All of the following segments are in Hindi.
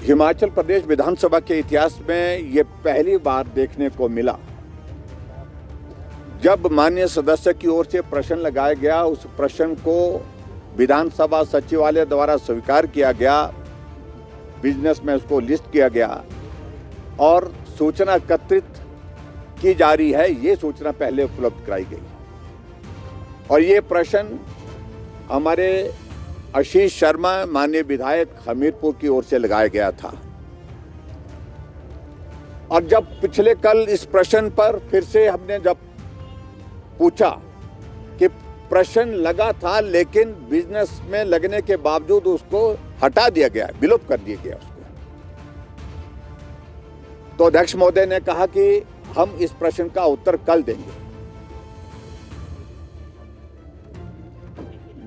हिमाचल प्रदेश विधानसभा के इतिहास में ये पहली बार देखने को मिला जब माननीय सदस्य की ओर से प्रश्न लगाया गया, उस प्रश्न को विधानसभा सचिवालय द्वारा स्वीकार किया गया, बिजनेस में उसको लिस्ट किया गया और सूचना एकत्रित की जा रही है। ये सूचना पहले उपलब्ध कराई गई और ये प्रश्न हमारे आशीष शर्मा माननीय विधायक हमीरपुर की ओर से लगाया गया था। और जब पिछले कल इस प्रश्न पर फिर से हमने जब पूछा कि प्रश्न लगा था लेकिन बिजनेस में लगने के बावजूद उसको हटा दिया गया, विलुप्त कर दिया गया उसको, तो अध्यक्ष महोदय ने कहा कि हम इस प्रश्न का उत्तर कल देंगे,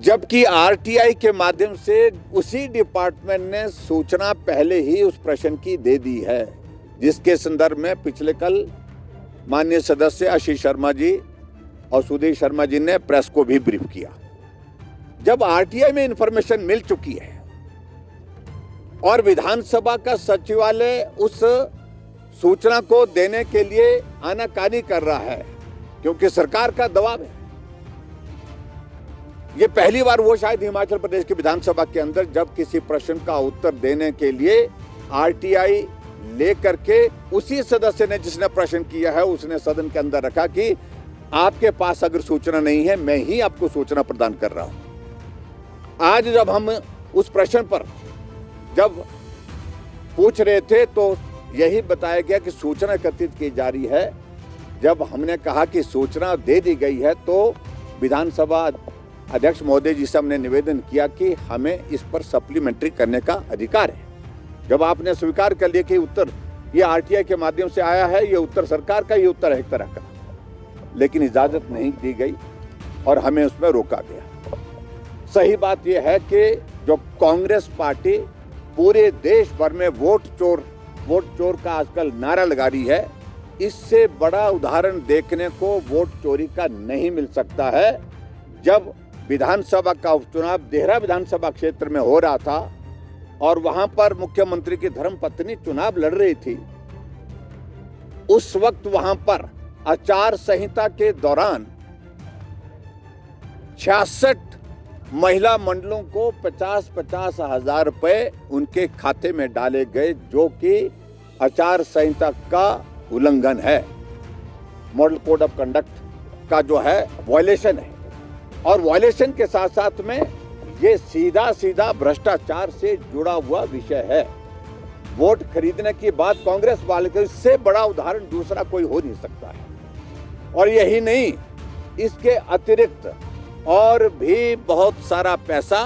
जबकि आरटीआई के माध्यम से उसी डिपार्टमेंट ने सूचना पहले ही उस प्रश्न की दे दी है, जिसके संदर्भ में पिछले कल माननीय सदस्य आशीष शर्मा जी और सुधीर शर्मा जी ने प्रेस को भी ब्रीफ किया। जब आरटीआई में इंफॉर्मेशन मिल चुकी है और विधानसभा का सचिवालय उस सूचना को देने के लिए आनाकानी कर रहा है क्योंकि सरकार का दबाव है, ये पहली बार वो शायद हिमाचल प्रदेश की विधानसभा के अंदर जब किसी प्रश्न का उत्तर देने के लिए आरटीआई लेकर के उसी सदस्य ने जिसने प्रश्न किया है उसने सदन के अंदर रखा कि आपके पास अगर सूचना नहीं है मैं ही आपको सूचना प्रदान कर रहा हूं। आज जब हम उस प्रश्न पर जब पूछ रहे थे तो यही बताया गया कि सूचना एकत्रित की जा रही है। जब हमने कहा कि सूचना दे दी गई है तो विधानसभा अध्यक्ष महोदय जी से हमने निवेदन किया कि हमें इस पर सप्लीमेंट्री करने का अधिकार है। जब आपने स्वीकार कर लिया कि उत्तर ये आरटीआई के माध्यम से आया है, ये उत्तर सरकार का, ये उत्तर है एक तरह का, लेकिन इजाजत नहीं दी गई और हमें उसमें रोका गया। सही बात यह है कि जो कांग्रेस पार्टी पूरे देश भर में वोट चोर का आजकल नारा लगा रही है, इससे बड़ा उदाहरण देखने को वोट चोरी का नहीं मिल सकता है। जब विधानसभा का उपचुनाव देहरा विधानसभा क्षेत्र में हो रहा था और वहां पर मुख्यमंत्री की धर्मपत्नी चुनाव लड़ रही थी, उस वक्त वहां पर आचार संहिता के दौरान 66 महिला मंडलों को 50-50 हजार रुपए उनके खाते में डाले गए, जो कि आचार संहिता का उल्लंघन है, मॉडल कोड ऑफ कंडक्ट का जो है वायलेशन है। और वायलेशन के साथ साथ में ये सीधा भ्रष्टाचार से जुड़ा हुआ विषय है। वोट खरीदने की बात कांग्रेस वाले के, इससे बड़ा उदाहरण दूसरा कोई हो नहीं सकता है। और यही नहीं, इसके अतिरिक्त और भी बहुत सारा पैसा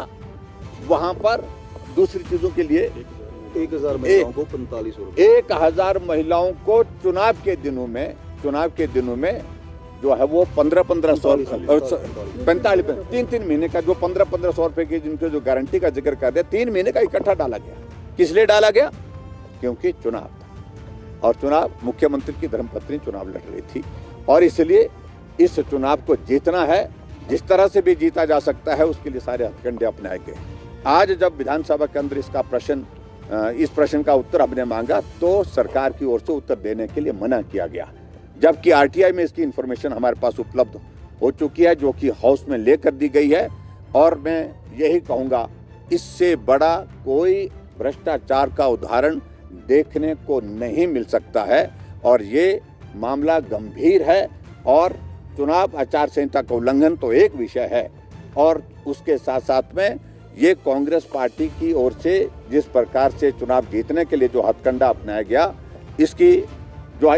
वहां पर दूसरी चीजों के लिए 1000 महिलाओं को 1000 महिलाओं को चुनाव के दिनों में जो है वो 1500 45 3 महीने का जो 1500 रुपए की जिनके जो गारंटी का जिक्र कर दिया, 3 महीने का इकट्ठा डाला गया। किस लिए डाला गया? क्योंकि चुनाव था और चुनाव मुख्यमंत्री की धर्मपत्नी चुनाव लड़ रही थी और इसलिए इस चुनाव को जीतना है, जिस तरह से भी जीता जा सकता है उसके लिए सारे हथकंडे अपनाए गए। आज जब विधानसभा के अंदर इस प्रश्न का उत्तर हमने मांगा तो सरकार की ओर से उत्तर देने के लिए मना किया गया, जबकि आरटीआई में इसकी इंफॉर्मेशन हमारे पास उपलब्ध हो चुकी है, जो कि हाउस में लेकर दी गई है। और मैं यही कहूँगा, इससे बड़ा कोई भ्रष्टाचार का उदाहरण देखने को नहीं मिल सकता है और ये मामला गंभीर है। और चुनाव आचार संहिता का उल्लंघन तो एक विषय है और उसके साथ साथ में ये कांग्रेस पार्टी की ओर से जिस प्रकार से चुनाव जीतने के लिए जो हथकंडा अपनाया गया,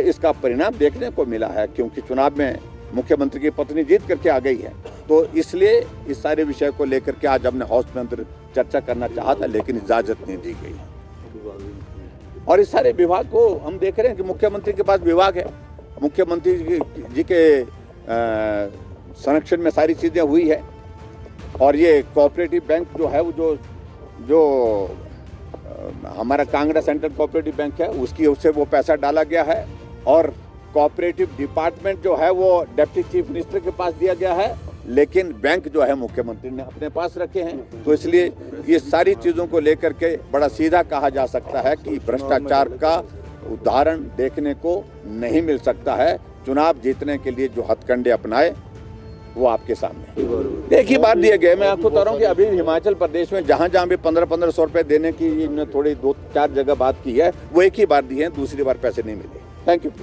इसका परिणाम देखने को मिला है, क्योंकि चुनाव में मुख्यमंत्री की पत्नी जीत करके आ गई है। तो इसलिए इस सारे विषय को लेकर के आज हमने हाउस में अंदर चर्चा करना चाहा था, लेकिन इजाजत नहीं दी गई। और इस सारे विभाग को हम देख रहे हैं कि मुख्यमंत्री के पास विभाग है, मुख्यमंत्री जी के संरक्षण में सारी चीजें हुई है। और ये कोऑपरेटिव बैंक जो है, वो जो हमारा कांगड़ा सेंट्रल कोऑपरेटिव बैंक है, उसकी ओर से वो पैसा डाला गया है। और कोऑपरेटिव डिपार्टमेंट जो है वो डिप्टी चीफ मिनिस्टर के पास दिया गया है लेकिन बैंक जो है मुख्यमंत्री ने अपने पास रखे हैं। तो इसलिए ये सारी चीज़ों को लेकर के बड़ा सीधा कहा जा सकता है कि भ्रष्टाचार का उदाहरण देखने को नहीं मिल सकता है। चुनाव जीतने के लिए जो हथकंडे अपनाए वो आपके सामने एक ही बार दिए गए। मैं आपको बता रहा हूँ कि अभी हिमाचल प्रदेश में जहाँ जहाँ भी 1500 रुपए देने की इन्होंने थोड़ी 2-4 जगह बात की है, वो एक ही बार दिए हैं, दूसरी बार पैसे नहीं मिले। Thank you.